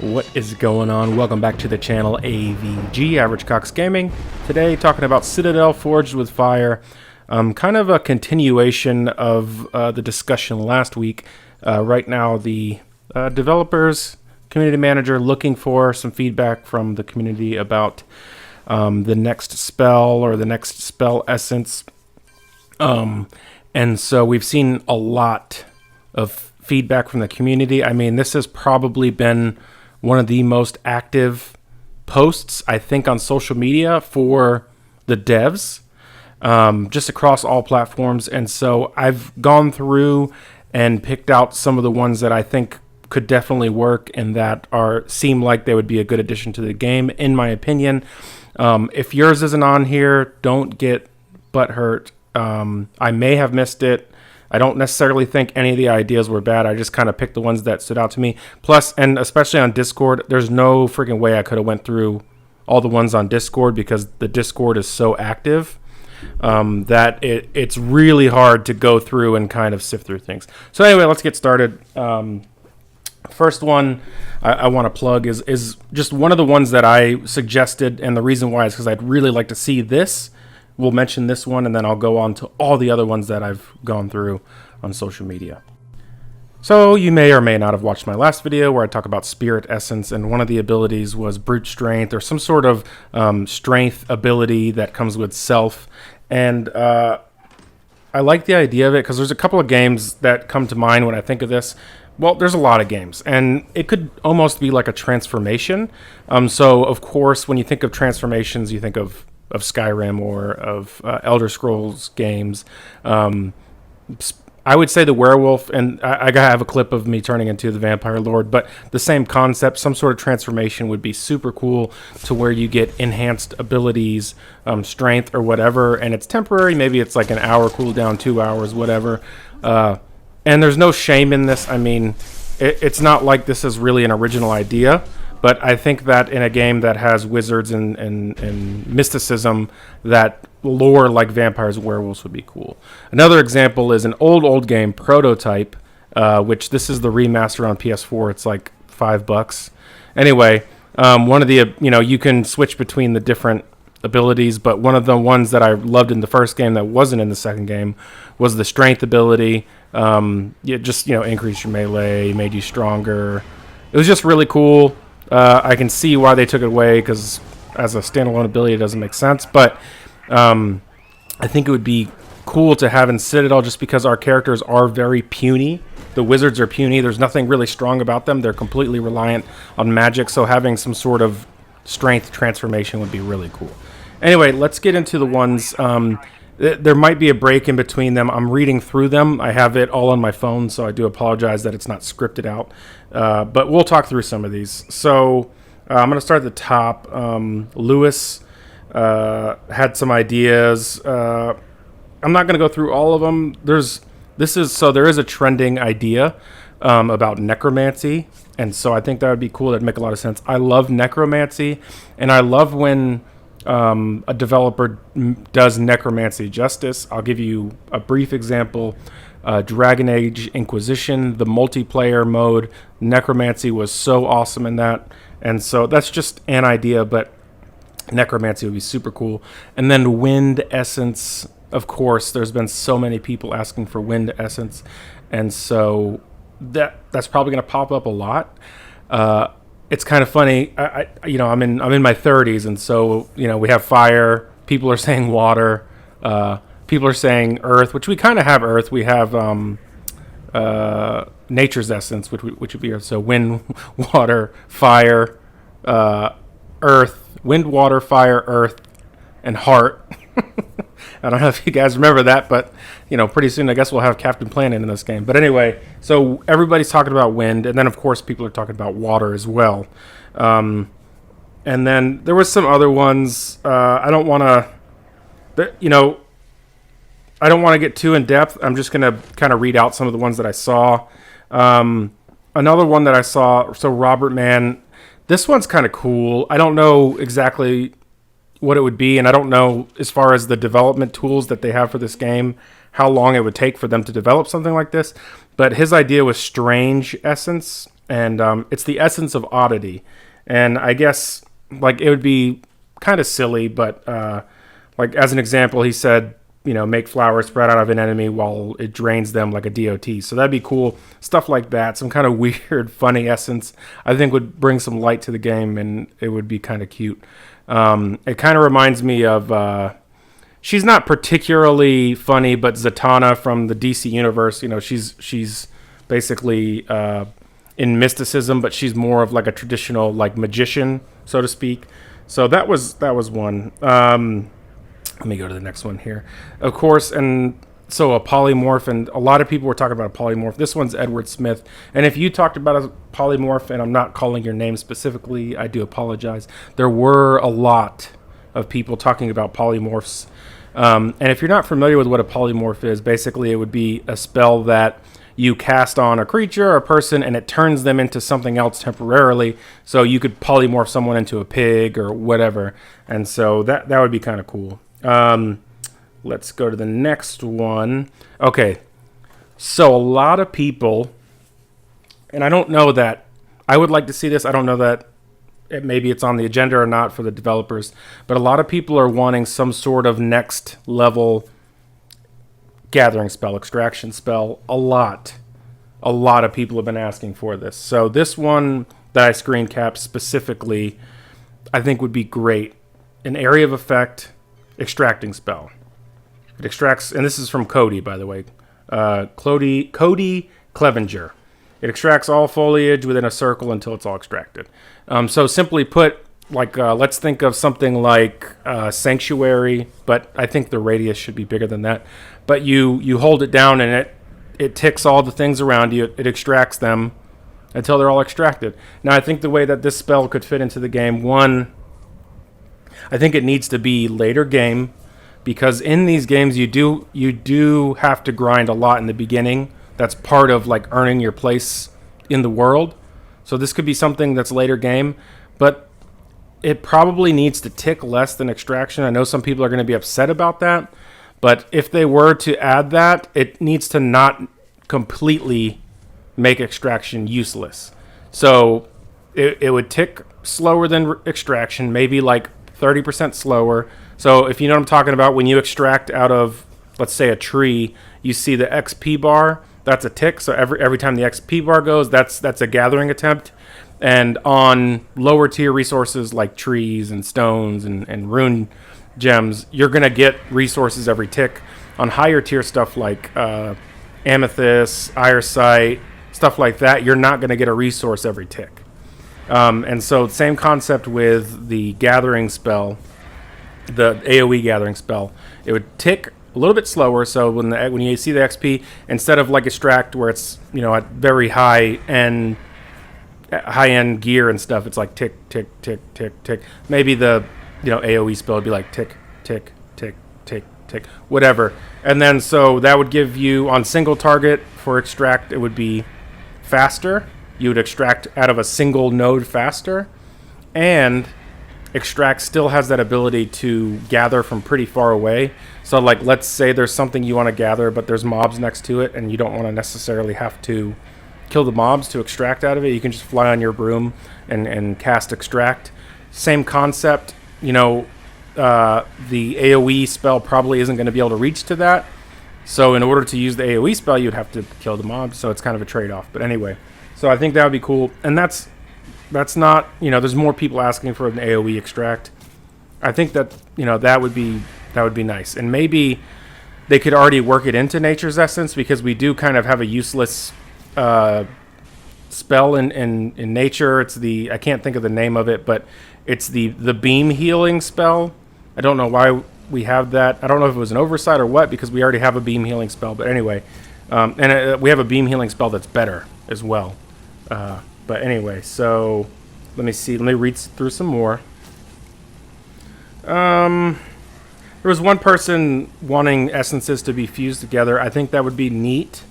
What is going on? Welcome back to the channel AVG, Average Cox Gaming. Today talking about Citadel Forged with Fire. Kind of a continuation of the discussion last week. Right now the developers, community manager looking for some feedback from the community about the next spell or the next spell essence. And so we've seen a lot of feedback from the community. I mean, this has probably been one of the most active posts, I think, on social media for the devs, just across all platforms. And so I've gone through and picked out some of the ones that I think could definitely work and that seem like they would be a good addition to the game, in my opinion. If yours isn't on here, don't get butthurt. I may have missed it. I don't necessarily think any of the ideas were bad. I just kind of picked the ones that stood out to me. Plus, and especially on Discord, there's no freaking way I could have went through all the ones on Discord because the Discord is so active that it's really hard to go through and kind of sift through things. So anyway, let's get started. First one I want to plug is just one of the ones that I suggested, and the reason why is because I'd really like to see this. We'll mention this one, and then I'll go on to all the other ones that I've gone through on social media. So you may or may not have watched my last video where I talk about Spirit Essence, and one of the abilities was Brute Strength, or some sort of strength ability that comes with Self. And I like the idea of it because there's a couple of games that come to mind when I think of this. Well, there's a lot of games, and it could almost be like a transformation. So, of course, when you think of transformations, you think of Skyrim or of Elder Scrolls games. I would say the werewolf, and I have a clip of me turning into the vampire lord, but the same concept, some sort of transformation would be super cool to where you get enhanced abilities, strength or whatever, and it's temporary. Maybe it's like an hour cooldown, 2 hours, whatever. And there's no shame in this. I mean, it's not like this is really an original idea. But I think that in a game that has wizards and mysticism, that lore like vampires and werewolves would be cool. Another example is an old game, Prototype, which this is the remaster on PS4. It's like $5. Anyway, one of the, you can switch between the different abilities, but one of the ones that I loved in the first game that wasn't in the second game was the strength ability. It just, increased your melee, made you stronger. It was just really cool. I can see why they took it away because as a standalone ability, it doesn't make sense. But I think it would be cool to have in Citadel just because our characters are very puny. The wizards are puny. There's nothing really strong about them. They're completely reliant on magic. So having some sort of strength transformation would be really cool. Anyway, let's get into the ones. There might be a break in between them. I'm reading through them. I have it all on my phone, so I do apologize that it's not scripted out. But we'll talk through some of these. So I'm going to start at the top. Lewis had some ideas. I'm not going to go through all of them. There is a trending idea about necromancy, and so I think that would be cool. That'd make a lot of sense. I love necromancy, and I love when a developer does necromancy justice. I'll give you a brief example. Dragon Age Inquisition, the multiplayer mode, necromancy was so awesome in that. And so that's just an idea, but necromancy would be super cool. And then Wind Essence, of course, there's been so many people asking for Wind Essence. And so that's probably going to pop up a lot. It's kind of funny. I'm in my 30s, and so we have fire. People are saying water. People are saying earth, which we kind of have earth. We have nature's essence, which would be earth. So wind, water, fire, earth, wind, water, fire, earth, and heart. I don't know if you guys remember that, but pretty soon I guess we'll have Captain Planet in this game. But anyway, so everybody's talking about wind, and then of course people are talking about water as well. And then there was some other ones. I don't want to get too in depth. I'm just going to kind of read out some of the ones that I saw. Another one that I saw, so Robert Man, this one's kind of cool. I don't know exactly what it would be, and I don't know as far as the development tools that they have for this game, how long it would take for them to develop something like this. But his idea was Strange Essence, and it's the essence of oddity. And I guess like it would be kind of silly, but like as an example, he said, make flowers spread out of an enemy while it drains them like a DOT. So that'd be cool. Stuff like that. Some kind of weird, funny essence, I think would bring some light to the game, and it would be kind of cute. It kind of reminds me of, she's not particularly funny, but Zatanna from the DC universe, she's basically in mysticism, but she's more of like a traditional like magician, so to speak. So that was one. Let me go to the next one here. Of course, and so a polymorph, and a lot of people were talking about a polymorph. This one's Edward Smith. And if you talked about a polymorph, and I'm not calling your name specifically, I do apologize. There were a lot of people talking about polymorphs. And if you're not familiar with what a polymorph is, basically it would be a spell that you cast on a creature or a person, and it turns them into something else temporarily. So you could polymorph someone into a pig or whatever. And so that would be kind of cool. Let's go to the next one. Okay, so a lot of people, and I don't know that I would like to see this. I don't know that maybe it's on the agenda or not for the developers, but a lot of people are wanting some sort of next level gathering spell, extraction spell. A lot of people have been asking for this. So this one that I screen capped specifically, I think would be great. An area of effect extracting spell. It extracts, and this is from Cody, by the way. Cody Clevenger. It extracts all foliage within a circle until it's all extracted. So simply put, like let's think of something like Sanctuary, but I think the radius should be bigger than that. But you hold it down and it ticks all the things around you. It extracts them until they're all extracted. Now I think the way that this spell could fit into the game, one, I think it needs to be later game, because in these games you do have to grind a lot in the beginning. That's part of like earning your place in the world. So this could be something that's later game, but it probably needs to tick less than extraction. I know some people are going to be upset about that, but if they were to add that, it needs to not completely make extraction useless. So it would tick slower than extraction, maybe like 30% slower. So if you know what I'm talking about, when you extract out of, let's say, a tree, you see the XP bar, that's a tick. So every time the XP bar goes, that's a gathering attempt. And on lower tier resources like trees and stones and rune gems, you're going to get resources every tick. On higher tier stuff like amethyst, irisite, stuff like that, you're not going to get a resource every tick. And so same concept with the gathering spell, the AoE gathering spell. It would tick a little bit slower, so when you see the XP, instead of like extract where it's at very high end gear and stuff, it's like tick tick tick tick tick. Maybe the AoE spell would be like tick tick tick tick tick, whatever. And then so that would give you, on single target for extract, it would be faster. You would extract out of a single node faster, and extract still has that ability to gather from pretty far away. So like, let's say there's something you want to gather, but there's mobs next to it, and you don't want to necessarily have to kill the mobs to extract out of it. You can just fly on your broom and cast extract. Same concept. The AoE spell probably isn't going to be able to reach to that. So in order to use the AoE spell, you'd have to kill the mobs. So it's kind of a trade-off. But anyway, so I think that would be cool. And that's not, there's more people asking for an AoE extract. I think that, that would be nice. And maybe they could already work it into Nature's Essence, because we do kind of have a useless spell in nature. It's I can't think of the name of it, but it's the beam healing spell. I don't know why we have that. I don't know if it was an oversight or what, because we already have a beam healing spell. But anyway, we have a beam healing spell that's better as well. But anyway, so let me see. Let me read through some more. There was one person wanting essences to be fused together. I think that would be neat.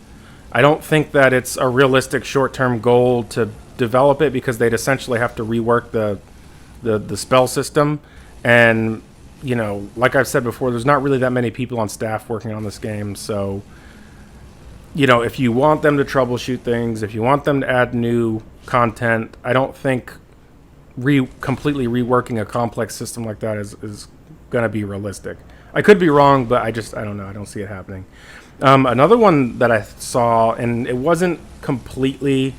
I don't think that it's a realistic short-term goal to develop it, because they'd essentially have to rework the spell system. And, like I've said before, there's not really that many people on staff working on this game. So if you want them to troubleshoot things, if you want them to add new content, I don't think completely reworking a complex system like that is going to be realistic. I could be wrong, but I don't know. I don't see it happening. Another one that I saw, and it wasn't completely,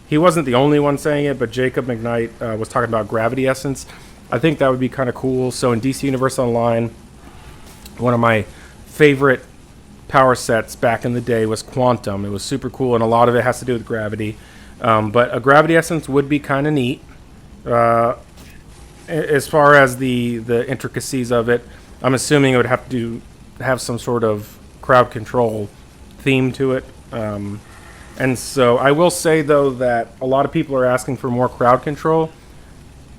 he wasn't the only one saying it, but Jacob McKnight was talking about gravity essence. I think that would be kind of cool. So in DC Universe Online, one of my favorite power sets back in the day was Quantum. It was super cool, and a lot of it has to do with gravity. But a gravity essence would be kind of neat. As far as the intricacies of it, I'm assuming it would have to have some sort of crowd control theme to it. And so I will say, though, that a lot of people are asking for more crowd control.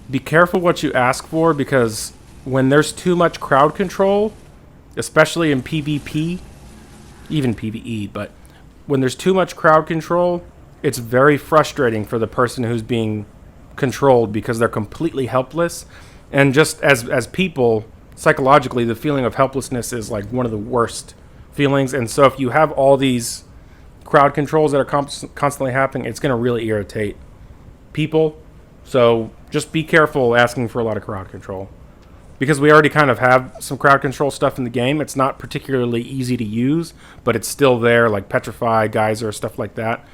Be careful what you ask for, because when there's too much crowd control, especially in PvP, even PvE, but when there's too much crowd control, it's very frustrating for the person who's being controlled, because they're completely helpless. And just as people, psychologically, the feeling of helplessness is like one of the worst feelings. And so if you have all these crowd controls that are constantly happening, it's going to really irritate people. So just be careful asking for a lot of crowd control, because we already kind of have some crowd control stuff in the game. It's not particularly easy to use, but it's still there, like Petrify, Geyser, stuff like that.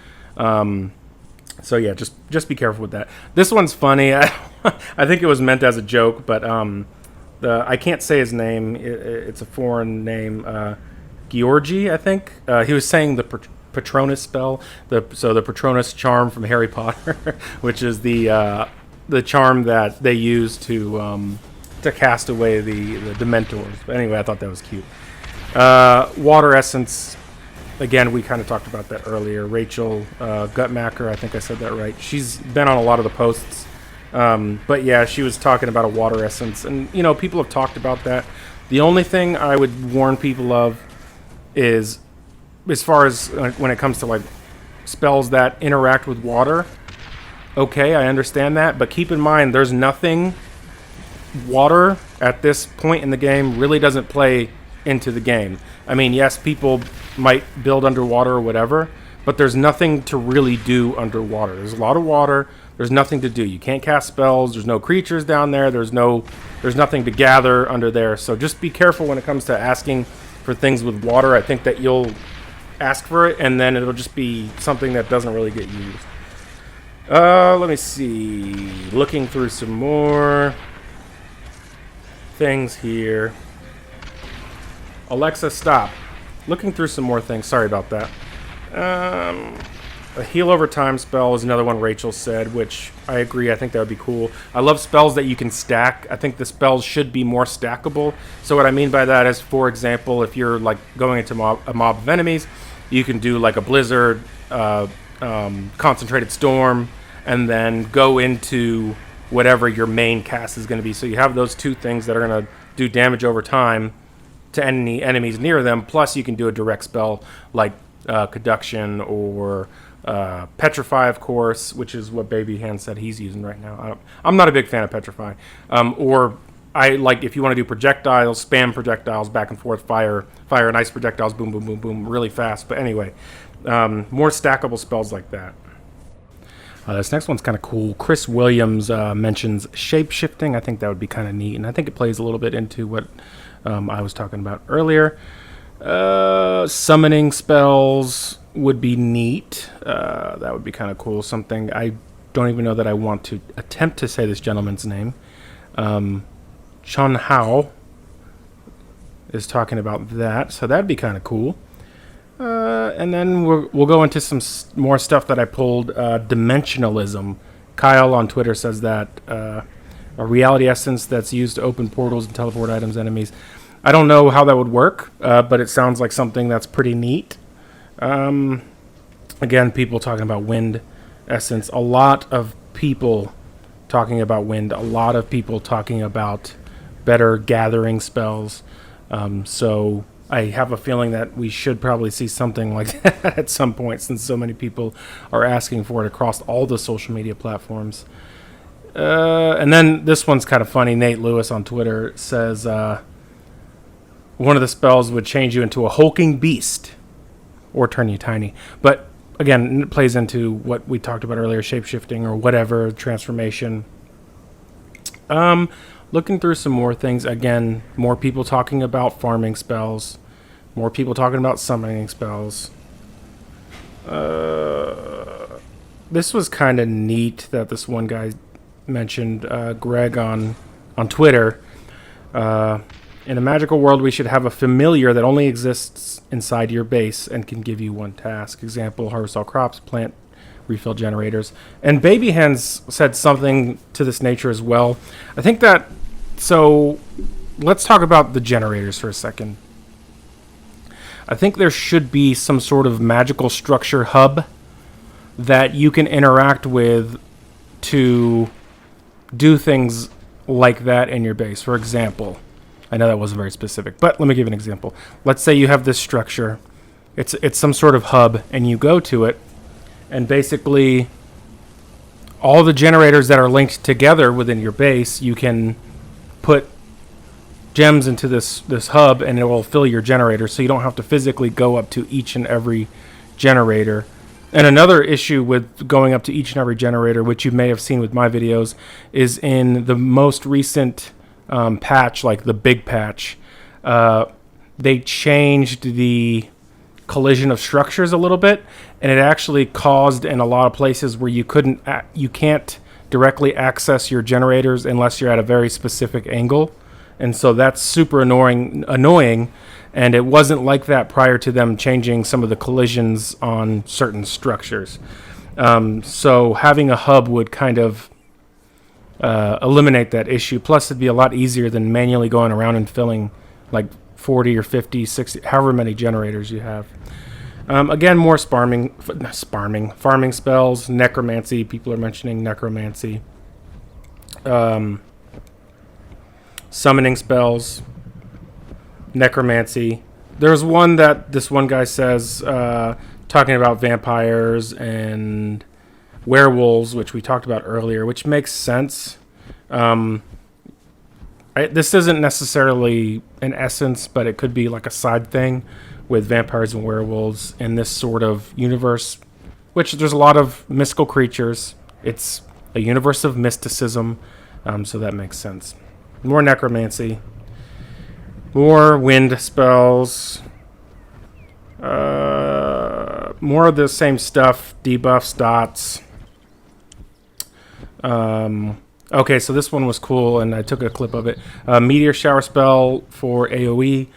So yeah, just be careful with that. This one's funny. I think it was meant as a joke, but I can't say his name. It's a foreign name. Georgi, I think. He was saying the Patronus spell. So the Patronus charm from Harry Potter, which is the charm that they use to cast away the Dementors. But anyway, I thought that was cute. Water essence. Again, we kind of talked about that earlier. Rachel Gutmacher, I think I said that right. She's been on a lot of the posts. But yeah, she was talking about a water essence. And, people have talked about that. The only thing I would warn people of is, as far as when it comes to like spells that interact with water, okay, I understand that. But keep in mind, there's nothing. Water at this point in the game really doesn't play into the game. I mean, yes, people might build underwater or whatever, but there's nothing to really do underwater. There's a lot of water. There's nothing to do. You can't cast spells. There's no creatures down there. There's nothing to gather under there. So just be careful when it comes to asking for things with water. I think that you'll ask for it, and then it'll just be something that doesn't really get used. Let me see. Looking through some more things here. Alexa, stop. Looking through some more things. Sorry about that. A heal over time spell is another one Rachel said, which I agree. I think that would be cool. I love spells that you can stack. I think the spells should be more stackable. So what I mean by that is, for example, if you're like going into a mob of enemies, you can do like a blizzard, concentrated storm, and then go into whatever your main cast is going to be. So you have those two things that are going to do damage over time to any enemies near them. Plus you can do a direct spell like Conduction or Petrify, of course, which is what Baby Hand said he's using right now. I'm not a big fan of Petrify. Or I like, if you want to do projectiles, spam projectiles back and forth, fire and ice projectiles, boom, boom, boom, boom, really fast. But anyway, more stackable spells like that. This next one's kind of cool. Chris Williams mentions shape-shifting. I think that would be kind of neat, and I think it plays a little bit into what I was talking about earlier. Summoning spells would be neat. That would be kind of cool. Something I don't even know that I want to attempt to say this gentleman's name. Chun Hao is talking about that, so that'd be kind of cool. And then we'll go into some more stuff that I pulled. Dimensionalism. Kyle on Twitter says that a reality essence that's used to open portals and teleport items, enemies. I don't know how that would work, but it sounds like something that's pretty neat. Again, people talking about wind essence. A lot of people talking about wind. A lot of people talking about better gathering spells. So I have a feeling that we should probably see something like that at some point, since so many people are asking for it across all the social media platforms. And then this one's kind of funny. Nate Lewis on Twitter says one of the spells would change you into a hulking beast. or turn you tiny. But again, it plays into what we talked about earlier, shape-shifting or whatever, transformation. Looking through some more things, again, more people talking about farming spells, more people talking about summoning spells. This was kind of neat that this one guy mentioned, Greg on Twitter. In a magical world, we should have a familiar that only exists inside your base and can give you one task. Example, harvest all crops, plant refill generators. And Baby Hens said something to this nature as well. I think that... So, let's talk about the generators for a second. I think there should be some sort of magical structure hub that you can interact with to do things like that in your base. For example... I know that wasn't very specific, but let me give an example. Let's say you have this structure. It's some sort of hub, and you go to it, and basically all the generators that are linked together within your base, you can put gems into this hub, and it will fill your generator, so you don't have to physically go up to each and every generator. And another issue with going up to each and every generator, which you may have seen with my videos, is in the most recent... patch, like the big patch, they changed the collision of structures a little bit, and it actually caused in a lot of places where you can't directly access your generators unless you're at a very specific angle, and so that's super annoying, and it wasn't like that prior to them changing some of the collisions on certain structures. So having a hub would kind of eliminate that issue. Plus, it'd be a lot easier than manually going around and filling like 40 or 50, 60, however many generators you have. Again, more farming spells, necromancy. People are mentioning necromancy. Summoning spells, necromancy. There's one that this one guy says, talking about vampires and werewolves, which we talked about earlier, which makes sense. This isn't necessarily an essence, but it could be like a side thing with vampires and werewolves in this sort of universe, which there's a lot of mystical creatures. It's a universe of mysticism, so that makes sense. More necromancy, more wind spells, more of the same stuff, debuffs, dots. Okay, so this one was cool, and I took a clip of it. Meteor shower spell for AoE.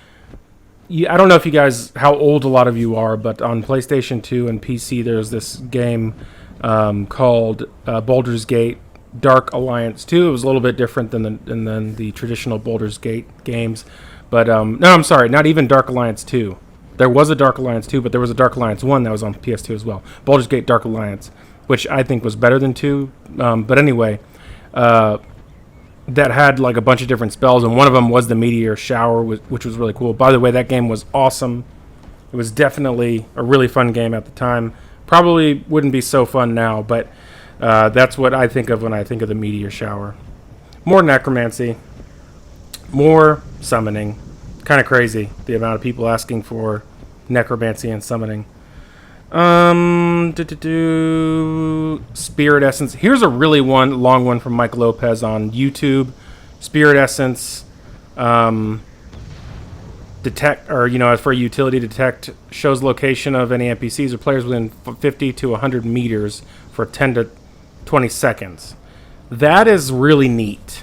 I don't know if you guys, how old a lot of you are, but on PlayStation 2 and PC, there's this game called Baldur's Gate Dark Alliance 2. It was a little bit different than the traditional Baldur's Gate games. But, no, I'm sorry, not even Dark Alliance 2. There was a Dark Alliance 2, but there was a Dark Alliance 1 that was on PS2 as well. Baldur's Gate Dark Alliance, which I think was better than 2. But anyway, that had like a bunch of different spells, and one of them was the Meteor Shower, which was really cool. By the way, that game was awesome. It was definitely a really fun game at the time. Probably wouldn't be so fun now, but that's what I think of when I think of the Meteor Shower. More necromancy, more summoning. Kind of crazy, the amount of people asking for necromancy and summoning. Spirit Essence. Here's a really long one from Mike Lopez on YouTube. Spirit Essence, detect, or for utility detect, shows location of any NPCs or players within 50 to 100 meters for 10 to 20 seconds. That is really neat.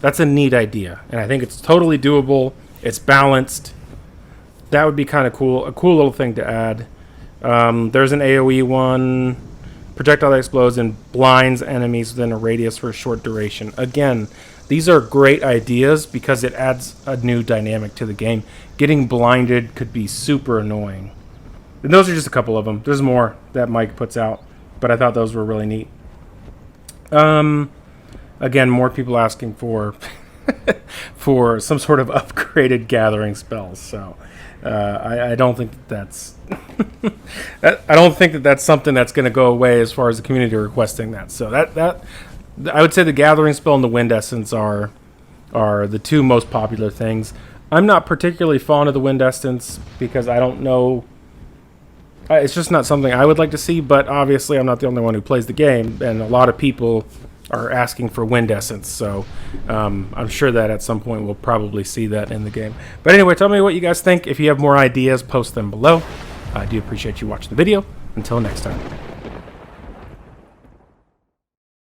That's a neat idea, and I think it's totally doable. It's balanced. That would be kind of cool. A cool little thing to add. There's an AoE one. Projectile that explodes and blinds enemies within a radius for a short duration. Again, these are great ideas because it adds a new dynamic to the game. Getting blinded could be super annoying. And those are just a couple of them. There's more that Mike puts out, but I thought those were really neat. Again, more people asking for for some sort of upgraded gathering spells. So I don't think that's I don't think that's something that's going to go away as far as the community requesting that. So that I would say the gathering spell and the wind essence are the two most popular things. I'm not particularly fond of the wind essence because I don't know It's just not something I would like to see, but obviously I'm not the only one who plays the game, and a lot of people are asking for wind essence, so I'm sure that at some point we'll probably see that in the game. But anyway, tell me what you guys think. If you have more ideas, post them below. I do appreciate you watching the video. Until next time.